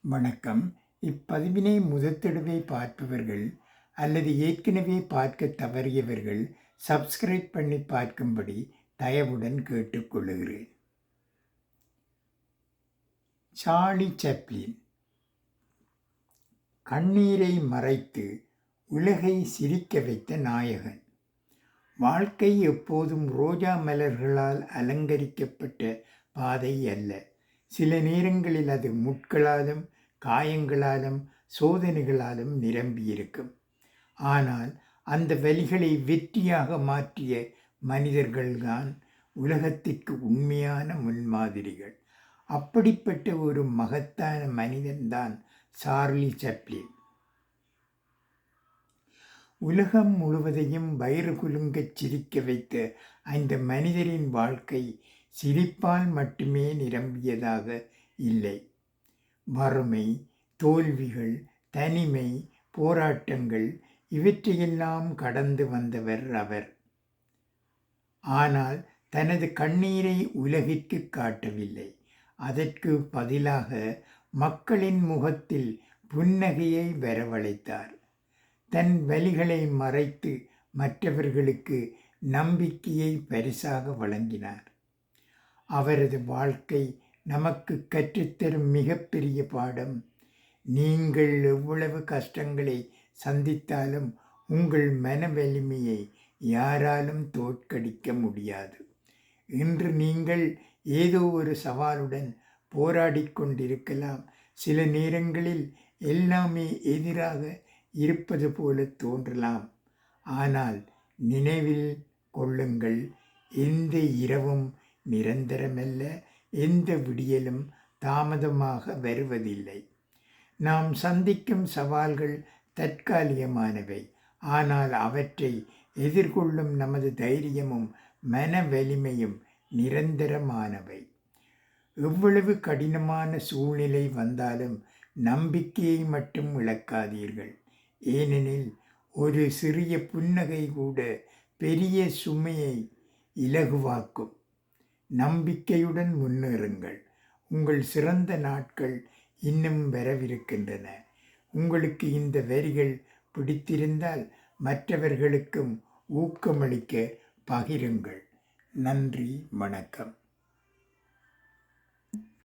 வணக்கம். இப்பதிவினை முதற்தடவை பார்ப்பவர்கள் அல்லது ஏற்கனவே பார்க்க தவறியவர்கள் சப்ஸ்கிரைப் பண்ணி பார்க்கும்படி தயவுடன் கேட்டுக்கொள்கிறேன். சார்லி சாப்ளின் கண்ணீரை மறைத்து உலகை சிரிக்க வைத்த நாயகன். வாழ்க்கை எப்போதும் ரோஜா மலர்களால் அலங்கரிக்கப்பட்ட பாதை அல்ல. சில நேரங்களில் அது முட்களாலும் காயங்களாலும் சோதனைகளாலும் நிரம்பியிருக்கும். ஆனால் அந்த வலிகளை வெற்றியாக மாற்றிய மனிதர்கள்தான் உலகத்திற்கு உண்மையான முன்மாதிரிகள். அப்படிப்பட்ட ஒரு மகத்தான மனிதன்தான் சார்லி சாப்ளின். உலகம் முழுவதையும் வயிறு குலுங்கச் சிரிக்க வைத்த அந்த மனிதரின் வாழ்க்கை சிரிப்பால் மட்டுமே நிரம்பியதாக இல்லை. வறுமை, தோல்விகள், தனிமை, போராட்டங்கள் இவற்றையெல்லாம் கடந்து வந்தவர் அவர். ஆனால் தனது கண்ணீரை உலகிற்கு காட்டவில்லை. அதற்கு பதிலாக மக்களின் முகத்தில் புன்னகையை வரவழைத்தார். தன் வலிகளை மறைத்து மற்றவர்களுக்கு நம்பிக்கையை பரிசாக வழங்கினார். அவரது வாழ்க்கை நமக்கு கற்றுத்தரும் மிகப்பெரிய பாடம், நீங்கள் எவ்வளவு கஷ்டங்களை சந்தித்தாலும் உங்கள் மன வலிமையை யாராலும் தோற்கடிக்க முடியாது. இன்று நீங்கள் ஏதோ ஒரு சவாலுடன் போராடி கொண்டிருக்கலாம். சில நேரங்களில் எல்லாமே எதிராக இருப்பது போல தோன்றலாம். ஆனால் நினைவில் கொள்ளுங்கள், எந்த இரவும் நிரந்தரமல்ல, எந்த விடியலும் தாமதமாக வருவதில்லை. நாம் சந்திக்கும் சவால்கள் தற்காலிகமானவை. ஆனால் அவற்றை எதிர்கொள்ளும் நமது தைரியமும் மன வலிமையும் நிரந்தரமானவை. எவ்வளவு கடினமான சூழ்நிலை வந்தாலும் நம்பிக்கையை மட்டும் இழக்காதீர்கள். ஏனெனில் ஒரு சிறிய புன்னகை கூட பெரிய சுமையை இலகுவாக்கும். நம்பிக்கையுடன் முன்னேறுங்கள். உங்கள் சிறந்த நாட்கள் இன்னும் வரவிருக்கின்றன. உங்களுக்கு இந்த வரிகள் பிடித்திருந்தால் மற்றவர்களுக்கும் ஊக்கமளிக்க பகிருங்கள். நன்றி, வணக்கம்.